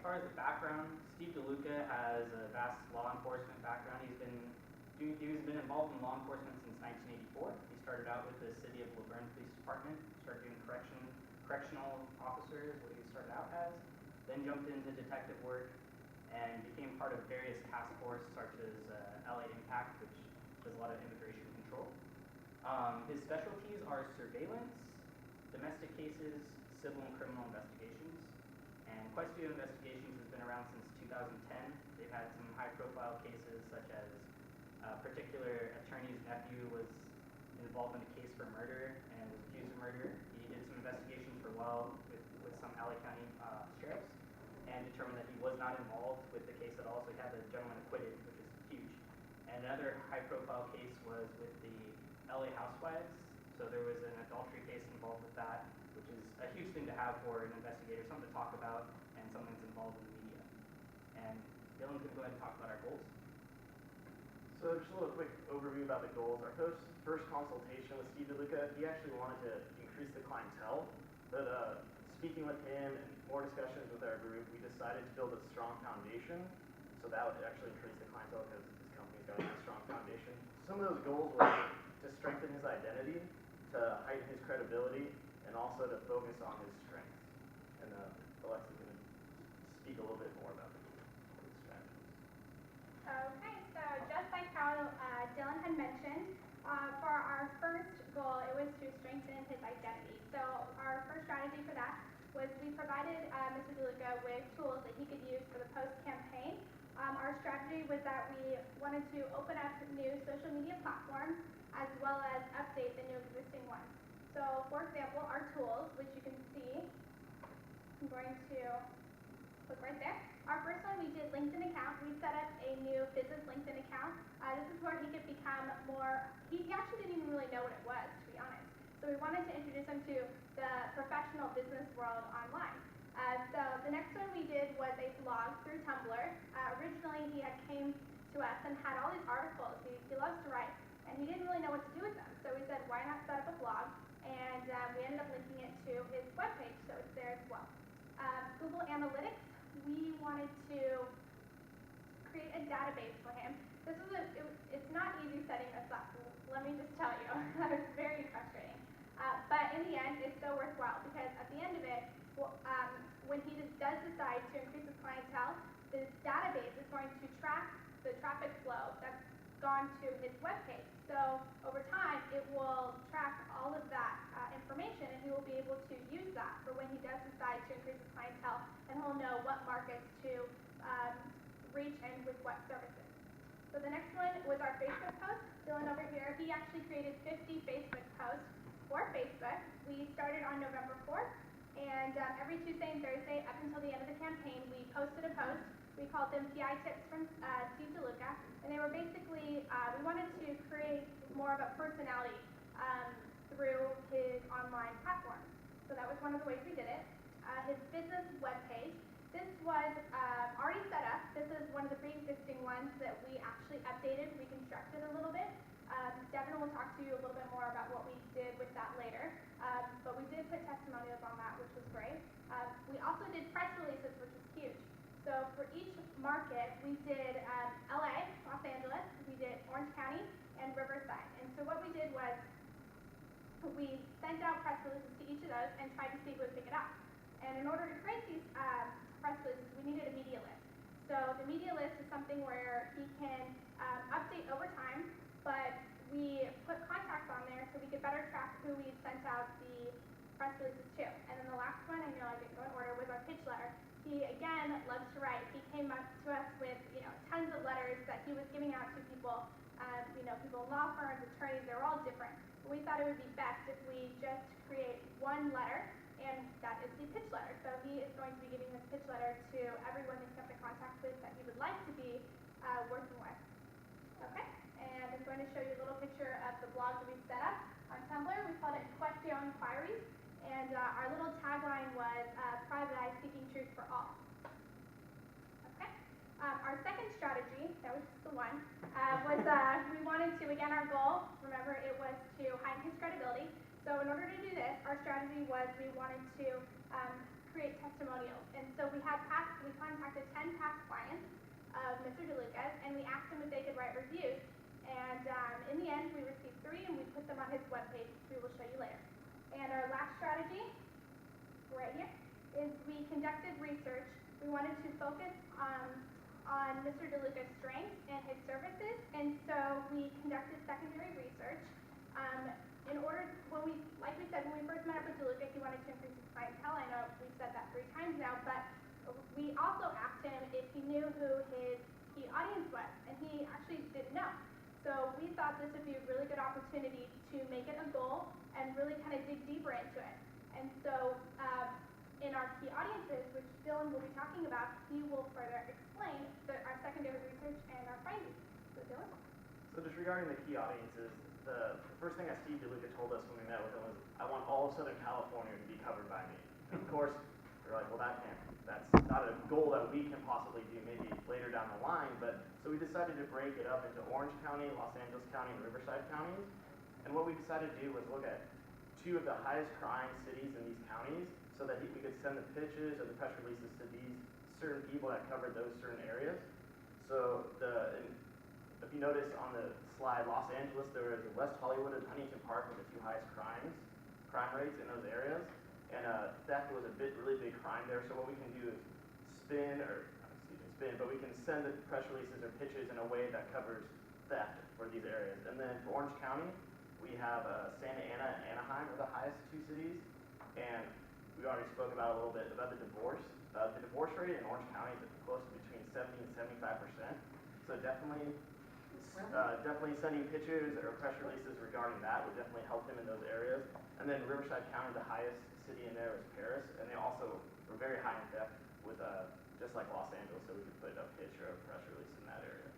far as the background, Steve DeLuca has a vast law enforcement background. He's been involved in law enforcement since 1984. He started out with the City of Laverne Police Department, started doing correctional officer is what he started out as, then jumped into detective work and became part of various task forces such as LA Impact, which does a lot of immigration control. His specialties are surveillance, domestic cases, civil and criminal investigations. And QUESTIO Investigations has been around since 2010. They've had some high-profile cases such as a particular attorney's nephew was involved in a case for murder and was accused of murder. He did some investigations for a while with some LA County sheriffs and determined that he was not involved with the case at all, so he had the gentleman acquitted, which is huge. And another high-profile case was with the LA Housewives. So there was an adultery case involved with that, which is a huge thing to have for an investigator, something to talk about and something that's involved in the media. And Dylan can go ahead and talk about our goals. So just a little quick overview about the goals. Our first consultation with Steve DeLuca, he actually wanted to increase the clientele, but speaking with him and more discussions with our group, we decided to build a strong foundation. So that would actually increase the clientele because his company's got a strong foundation. Some of those goals were to strengthen his identity, to heighten his credibility, and also to focus on his strengths. And Alexa's going to speak a little bit more about the strategies. Okay, so just like how Dylan had mentioned, for our first goal, it was to strengthen his identity. So our first strategy for that was we provided Mr. DeLuca with tools that he could use for the post-campaign. Our strategy was that we wanted to open up new social media platforms as well as update the new existing ones. So, for example, our tools, which you can see, I'm going to look right there. Our first one, we did LinkedIn account. We set up a new business LinkedIn account. This is where he could become more, he actually didn't even really know what it was, to be honest. So we wanted to introduce him to the professional business world online. So the next one we did was a blog through Tumblr. Originally, he had came to us and had all these articles. He loves to write, and he didn't really know what to do with them. So we said, why not set up a blog? And we ended up linking it to his webpage, so it's there as well. Google Analytics, we wanted to create a database for him. This is it's not easy setting this up. Let me just tell you, that was very frustrating. But in the end, it's so worthwhile because at the end of it, when he does decide to increase his clientele, this database is going to track the traffic flow that's gone to his webpage. So over time, it will track all of that information, and he will be able to use that for when he does decide to increase his clientele, and he'll know what markets to reach and with what services. So the next one was our Facebook post. Dylan over here, he actually created 50 Facebook posts for Facebook. We started on November 4th. And every Tuesday and Thursday, up until the end of the campaign, we posted a post. We called them PI Tips from Steve DeLuca. And they were basically, we wanted to create more of a personality through his online platform. So that was one of the ways we did it. His business webpage, this was already set up. This is one of the pre-existing ones that we actually updated, reconstructed a little bit. Devin will talk to you a little bit more about what we did with that later. But we did put testimonials on that, which was great. We also did press releases, which was huge. So for each market, we did LA, Los Angeles, we did Orange County, and Riverside. And so what we did was we sent out press releases to each of those and tried to see who would pick it up. And in order to create these press releases, we needed a media list. So the media list is something where he can update over time, but we put contacts on there so we could better track who we sent out the press releases to. And then the last one, I know I didn't go in order, was our pitch letter. He, again, loves to write. He came up to us with, tons of letters that he was giving out to people, people in law firms, attorneys, they're all different. But we thought it would be best if we just create one letter, and that is the pitch letter. So he is going to be giving this pitch letter to everyone he's come in contact with that he would like to be working with. Okay, and I'm going to show you a little picture of the blog that we set up on Tumblr. We called it QUESTIO Inquiries, and our little tagline was Private Eye Seeking Truth for All. Okay, our second strategy, that was just the one, was we wanted to, again, our goal, remember, it was to heighten his credibility. So in order to do this, our strategy was we wanted to create testimonials. And so we contacted 10 past clients of Mr. DeLuca's, and we asked them if they could write reviews. And in the end, we received 3, and we put them on his webpage, which we will show you later. And our last strategy, right here, is we conducted research. We wanted to focus on Mr. DeLuca's strengths and his services, and so we conducted secondary research. Like we said, when we first met up with DeLuca, he wanted to increase his clientele. I know we've said that 3 times now, but we also asked him if he knew who his key audience was, and he actually didn't know. So we thought this would be a really good opportunity to make it a goal and really kind of dig deeper into it. And so in our key audiences, which Dylan will be talking about, he will further explain our secondary research and our findings. So Dylan? So just regarding the key audiences, the first thing that Steve DeLuca told us when we met with him was, I want all of Southern California to be covered by me. And of course, we're like, well, that's not a goal that we can possibly do maybe later down the line, but so we decided to break it up into Orange County, Los Angeles County, and Riverside counties. And what we decided to do was look at 2 of the highest crime cities in these counties so that we could send the pitches or the press releases to these certain people that covered those certain areas. So if you notice on the slide, Los Angeles, there was West Hollywood and Huntington Park were the 2 highest crime rates in those areas. And theft was a really big crime there. So what we can do is but we can send the press releases or pitches in a way that covers theft for these areas. And then for Orange County, we have Santa Ana and Anaheim are the highest 2 cities. And we already spoke about a little bit about the divorce. The divorce rate in Orange County is close to between 70 and 75%. So definitely sending pictures or press releases regarding that would definitely help him in those areas. And then Riverside County, the highest city in there is Paris, and they also were very high in theft with just like Los Angeles, so we could put a picture or press release in that area.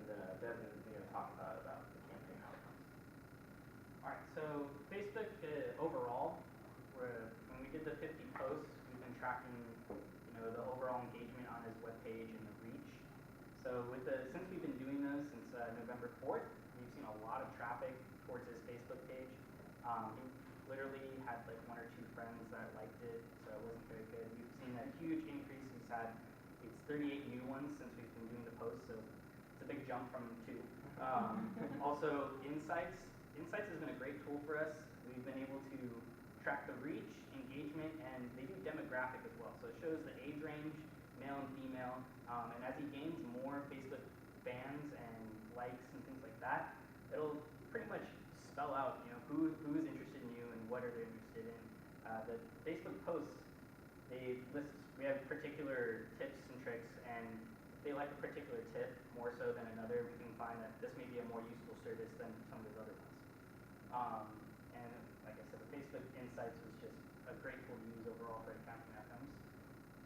And then Devin is going to talk about the campaign outcomes. All right, so Facebook overall, when we did the 50 posts, we've been tracking, the overall engagement on his webpage and the reach. So since we've been doing those since November 4th, we've seen a lot of traffic towards his Facebook page. He literally had like 1 or 2 friends that liked it, so it wasn't very good. We've seen a huge increase. It's 38 new ones since we've been doing the posts, so it's a big jump from 2. Also, Insights has been a great tool for us. We've been able to track the reach, engagement, and they do demographic as well. So it shows the age range, male and female, and as he gains more Facebook fans and likes and things like that, it'll pretty much spell out, who's interested in you and what are they interested in. The Facebook posts, we have particular tips and tricks, and if they like a particular tip more so than another, we can find that this may be a more useful service than some of those other ones. And like I said, the Facebook Insights was just a great tool to use overall for accounting outcomes.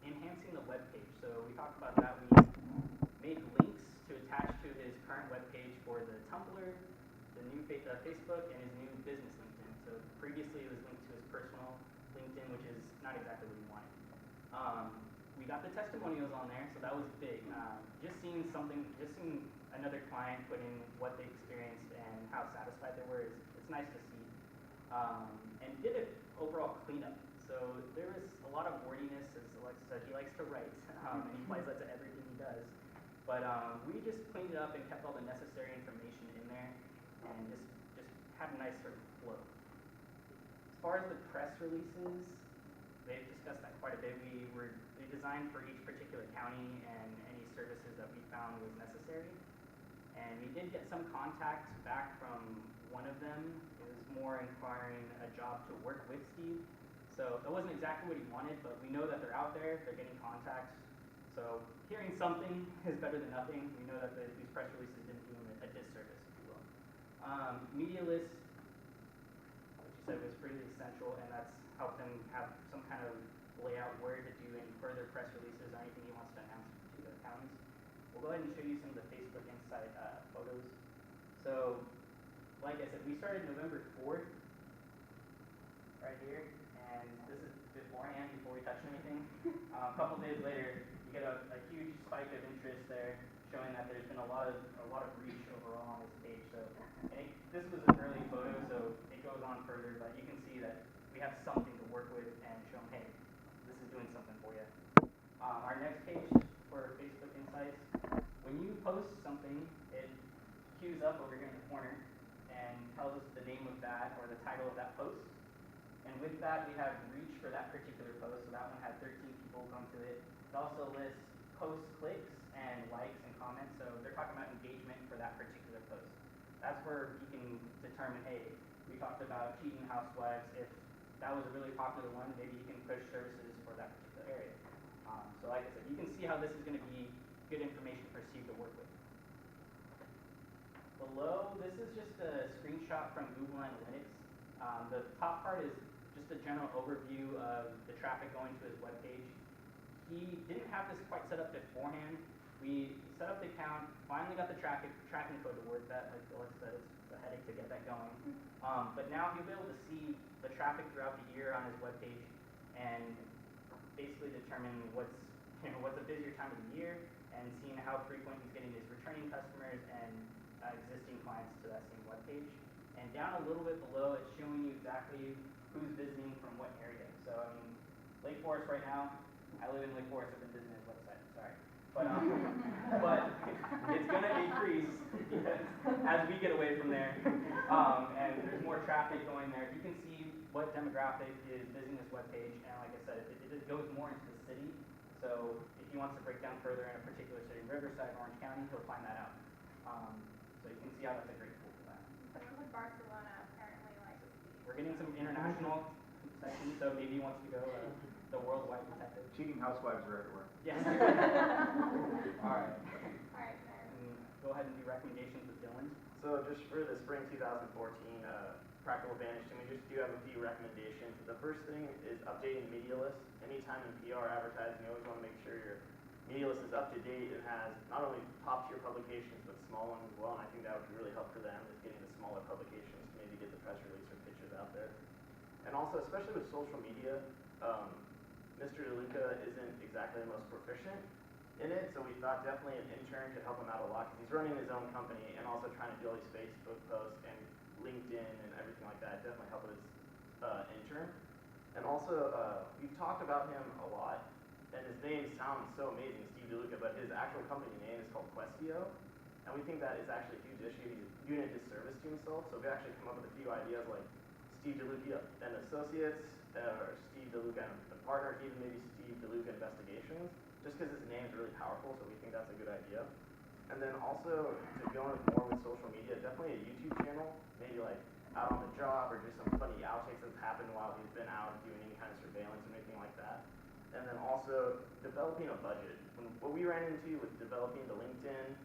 Enhancing the web page. So we talked about that. We made links to attach to his current web page for the Tumblr, the new Facebook, and his new business LinkedIn. So previously it was linked to his personal LinkedIn, which is not exactly what he wanted. We got the testimonials on there, so that was big. Just seeing another client put in what they experienced and how satisfied they were, it's nice to see. And did an overall cleanup. So there was a lot of wordiness, as Alexa said, he likes to write, and he applies that to everything he does. But we just cleaned it up and kept all the necessary information in there, and just had a nice sort of flow. As far as the press releases, they've discussed that quite a bit. They designed for each particular county and any services that we found was necessary. And we did get some contact back from one of them. It was more inquiring a job to work with Steve. So it wasn't exactly what he wanted, but we know that they're out there, they're getting contacts. So hearing something is better than nothing. We know that these press releases didn't do him a disservice, if you will. Media list, which you said was pretty essential, and that's helped him have some kind of layout where to do any further press releases or anything he wants to announce to the counties. We'll go ahead and show you some of the Facebook Insight photos. So, like I said, we started November 4th, right here, and this is beforehand, before we touched anything. A couple days later, you get a huge spike of interest there, showing that there's been a lot of reach overall on this page. So, this was an early photo, so it goes on further, but you can see that we have something to work with and show them, hey, this is doing something. Our next page for Facebook Insights, when you post something, it queues up over here in the corner and tells us the name of that or the title of that post. And with that, we have reach for that particular post. So that one had 13 people come to it. It also lists post clicks and likes and comments. So they're talking about engagement for that particular post. That's where you can determine, hey, we talked about cheating housewives. If that was a really popular one, maybe you can push services for that particular area. So like I said, you can see how this is going to be good information for Steve to work with. Below, this is just a screenshot from Google Analytics. The top part is just a general overview of the traffic going to his webpage. He didn't have this quite set up beforehand. We set up the account, finally got the tracking code to work that. Like Alex said, it's a headache to get that going. But now he'll be able to see the traffic throughout the year on his webpage and basically determine what's a busier time of the year and seeing how frequent he's getting his returning customers and existing clients to that same webpage. And down a little bit below, it's showing you exactly who's visiting from what area. So I mean, Lake Forest right now, I live in Lake Forest, I've been visiting his website, sorry. But it's gonna increase because as we get away from there, and there's more traffic going there, you can see what demographic is visiting this webpage, and like I said, it goes more into the city. So if he wants to break down further in a particular city, Riverside, Orange County, he'll find that out. So you can see how that's a great tool for that. Someone with Barcelona apparently likes We're getting some international sections, so maybe he wants to go the worldwide detective. Cheating housewives are everywhere. Yes. All right. All right, fair. And go ahead and do recommendations with Dylan. So just for the spring 2014 Practical Advantage team, we just do have a few recommendations. The first thing is updating the media list. Anytime in PR advertising, you always want to make sure your media list is up to date and has not only top tier publications, but small ones as well. And I think that would really help for them, is getting the smaller publications to maybe get the press release or pictures out there. And also, especially with social media, Mr. DeLuca isn't exactly the most proficient in it, so we thought definitely an intern could help him out a lot, because he's running his own company and also trying to do all these Facebook posts and LinkedIn and everything like that. Definitely help with his intern. And also, we've talked about him a lot, and his name sounds so amazing, Steve DeLuca, but his actual company name is called QUESTIO, and we think that is actually a huge issue. He's doing a disservice to himself, so we actually come up with a few ideas like Steve DeLuca and Associates, or Steve DeLuca and Partners, even maybe Steve DeLuca Investigations, just because his name is really powerful, so we think that's a good idea. And then also, to go in more with social media, definitely a YouTube channel, maybe like out on the job, or just some funny outtakes that's happened while he's been out doing any kind of surveillance or anything like that. And then also, developing a budget. What we ran into with developing the LinkedIn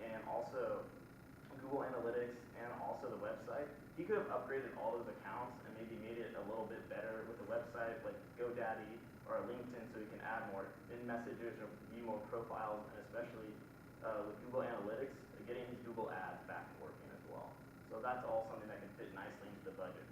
and also Google Analytics and also the website, he could have upgraded all those accounts and maybe made it a little bit better with the website, like GoDaddy or LinkedIn, so he can add more in messages or view more profiles, and especially with Google Analytics, getting his Google ads back and working as well. So that's all something that can fit nicely into the budget.